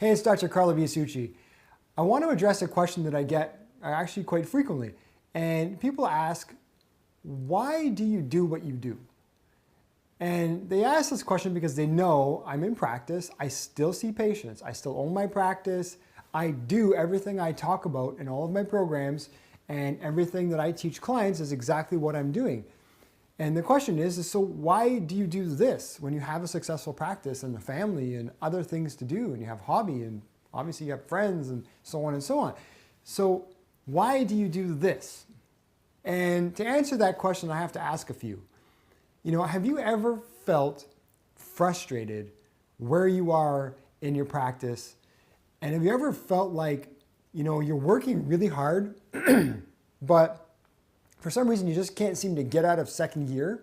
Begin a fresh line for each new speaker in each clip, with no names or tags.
Hey, it's Dr. Carlo Biasucci. I want to address a question that I get actually quite frequently. And people ask, why do you do what you do? And they ask this question because they know I'm in practice, I still see patients, I still own my practice, I do everything I talk about in all of my programs, and everything that I teach clients is exactly what I'm doing. And the question is so why do you do this when you have a successful practice and a family and other things to do and you have hobby and obviously you have friends and so on and so on. So why do you do this? And to answer that question, I have to ask a few. Have you ever felt frustrated where you are in your practice? And have you ever felt like, you're working really hard, but for some reason you just can't seem to get out of second gear?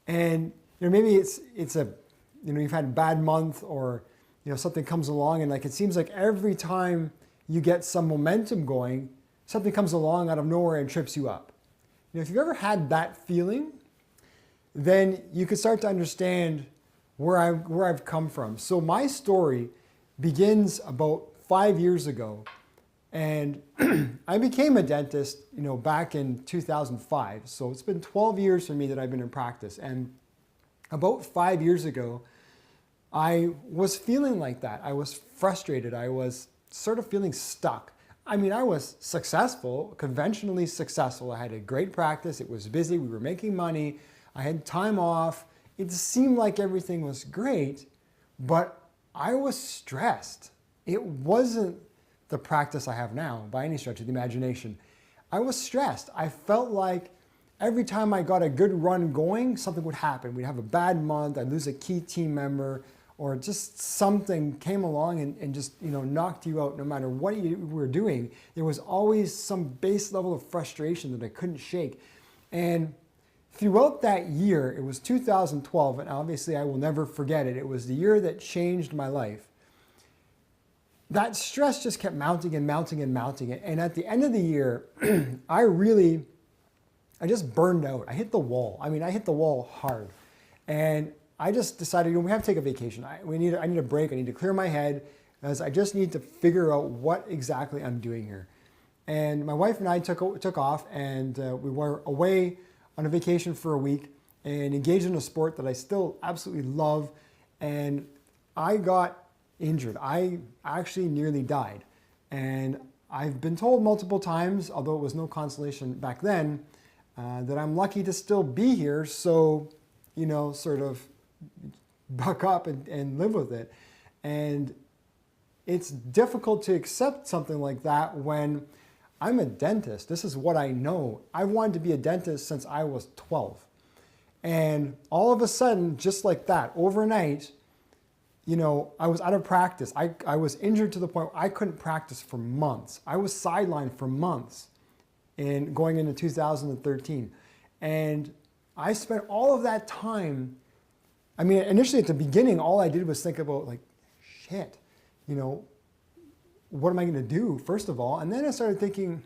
And maybe it's you've had a bad month, or something comes along and it seems like every time you get some momentum going, something comes along out of nowhere and trips you up. If you've ever had that feeling, then you can start to understand where I've come from. So my story begins about 5 years ago. And I became a dentist, back in 2005. So it's been 12 years for me that I've been in practice. And about 5 years ago, I was feeling like that. I was frustrated. I was sort of feeling stuck. I was successful, conventionally successful. I had a great practice. It was busy. We were making money. I had time off. It seemed like everything was great, but I was stressed. It wasn't the practice I have now by any stretch of the imagination. I was stressed. I felt like every time I got a good run going, something would happen. We'd have a bad month, I'd lose a key team member, or just something came along and just knocked you out. No matter what you were doing, there was always some base level of frustration that I couldn't shake. And throughout that year, it was 2012, and obviously I will never forget it. It was the year that changed my life. That stress just kept mounting and mounting and mounting. And at the end of the year, I just burned out. I hit the wall. I hit the wall hard. And I just decided, we have to take a vacation. I need a break. I need to clear my head, as I just need to figure out what exactly I'm doing here. And my wife and I took off, and we were away on a vacation for a week and engaged in a sport that I still absolutely love. And I got injured. I actually nearly died. And I've been told multiple times, although it was no consolation back then, that I'm lucky to still be here. So, sort of buck up and live with it. And it's difficult to accept something like that when I'm a dentist. This is what I know. I wanted to be a dentist since I was 12. And all of a sudden, just like that, overnight, I was out of practice. I was injured to the point where I couldn't practice for months. I was sidelined for months going into 2013. And I spent all of that time, initially at the beginning, all I did was think about shit, what am I going to do, first of all? And then I started thinking,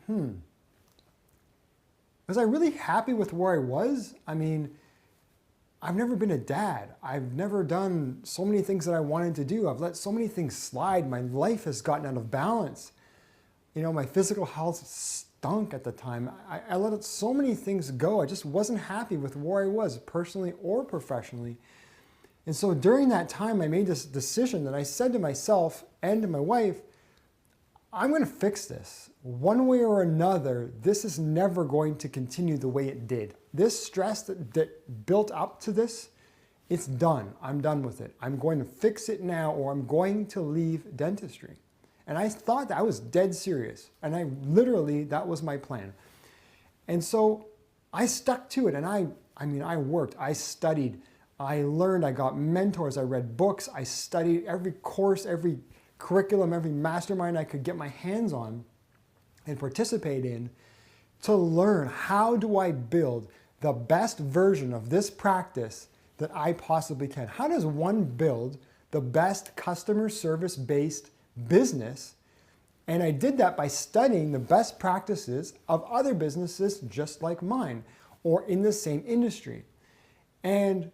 was I really happy with where I was? I've never been a dad. I've never done so many things that I wanted to do. I've let so many things slide. My life has gotten out of balance. My physical health stunk at the time. I let so many things go. I just wasn't happy with where I was, personally or professionally. And so during that time, I made this decision that I said to myself and to my wife, I'm going to fix this. One way or another, this is never going to continue the way it did. This stress that built up to this, it's done. I'm done with it. I'm going to fix it now, or I'm going to leave dentistry. And I thought that I was dead serious. And that was my plan. And so I stuck to it. And I worked, I studied, I learned, I got mentors, I read books, I studied every course, every curriculum, every mastermind I could get my hands on and participate in to learn, how do I build the best version of this practice that I possibly can? How does one build the best customer service-based business? And I did that by studying the best practices of other businesses just like mine or in the same industry. And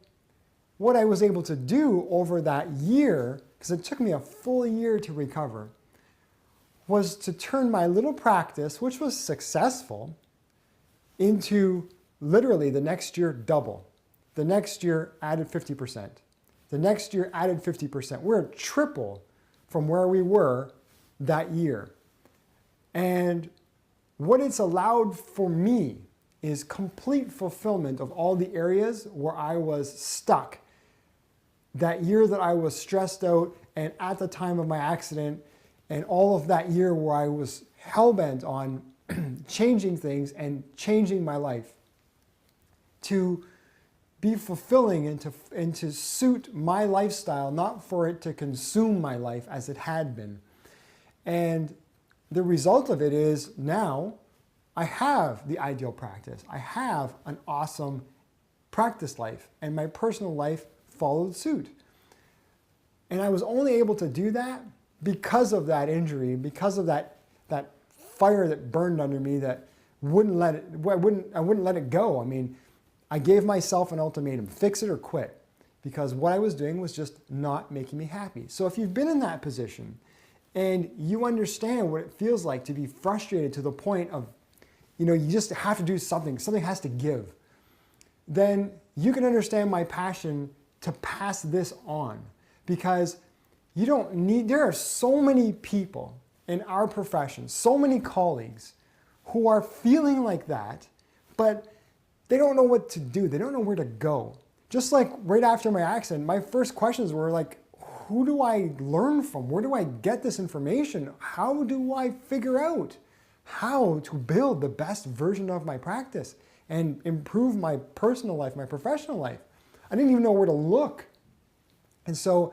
what I was able to do over that year because it took me a full year to recover, was to turn my little practice, which was successful, into literally the next year double. The next year added 50%. The next year added 50%. We're triple from where we were that year. And what it's allowed for me is complete fulfillment of all the areas where I was stuck. That year that I was stressed out and at the time of my accident, and all of that year where I was hell-bent on changing things and changing my life to be fulfilling and to suit my lifestyle, not for it to consume my life as it had been. And the result of it is now I have the ideal practice. I have an awesome practice life, and my personal life followed suit. And I was only able to do that because of that injury, because of that fire that burned under me that I wouldn't let it go. I mean, I gave myself an ultimatum: fix it or quit, because what I was doing was just not making me happy. So if you've been in that position and you understand what it feels like to be frustrated to the point of, you just have to do something has to give, then you can understand my passion to pass this on, because there are so many people in our profession, so many colleagues who are feeling like that, but they don't know what to do. They don't know where to go. Just like right after my accident, my first questions were like, who do I learn from? Where do I get this information? How do I figure out how to build the best version of my practice and improve my personal life, my professional life? I didn't even know where to look. And so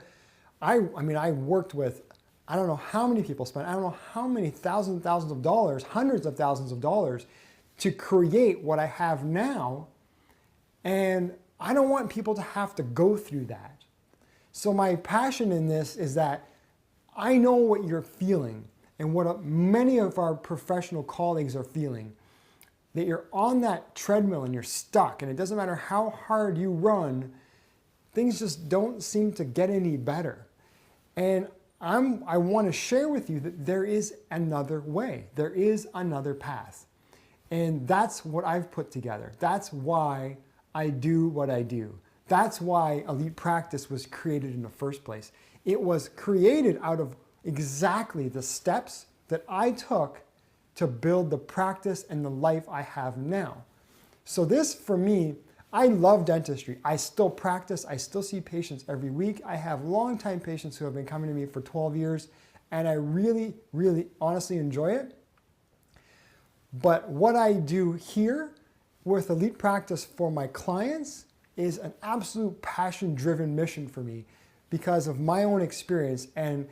I worked with, I don't know how many people spent, I don't know how many thousands and thousands of dollars, hundreds of thousands of dollars to create what I have now. And I don't want people to have to go through that. So my passion in this is that I know what you're feeling and what many of our professional colleagues are feeling, that you're on that treadmill and you're stuck, and it doesn't matter how hard you run, things just don't seem to get any better. And I want to share with you that there is another way. There is another path. And that's what I've put together. That's why I do what I do. That's why Elite Practice was created in the first place. It was created out of exactly the steps that I took to build the practice and the life I have now. So this, for me, I love dentistry. I still practice. I still see patients every week. I have longtime patients who have been coming to me for 12 years, and I really, really honestly enjoy it. But what I do here with Elite Practice for my clients is an absolute passion-driven mission for me because of my own experience. And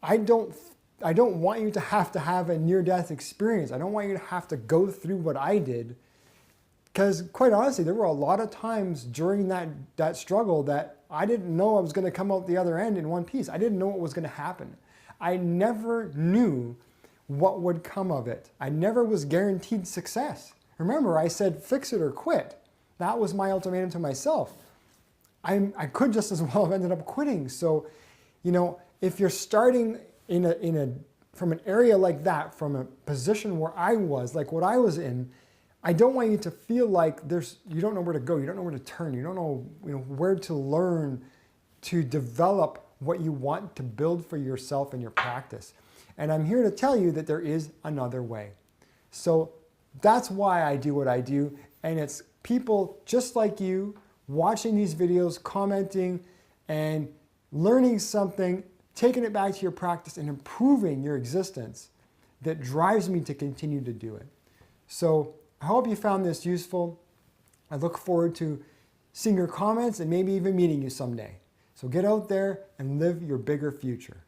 I don't want you to have a near-death experience. I don't want you to have to go through what I did, because quite honestly, there were a lot of times during that struggle that I didn't know I was going to come out the other end in one piece. I didn't know what was going to happen. I never knew what would come of it. I never was guaranteed success. Remember, I said fix it or quit. That was my ultimatum to myself. I could just as well have ended up quitting. So, if you're starting from an area like that, from a position where I was, like what I was in, I don't want you to feel like you don't know where to go, you don't know where to turn, you don't know, where to learn to develop what you want to build for yourself and your practice. And I'm here to tell you that there is another way. So that's why I do what I do, and it's people just like you watching these videos, commenting, and learning something, taking it back to your practice and improving your existence that drives me to continue to do it. So I hope you found this useful. I look forward to seeing your comments and maybe even meeting you someday. So get out there and live your bigger future.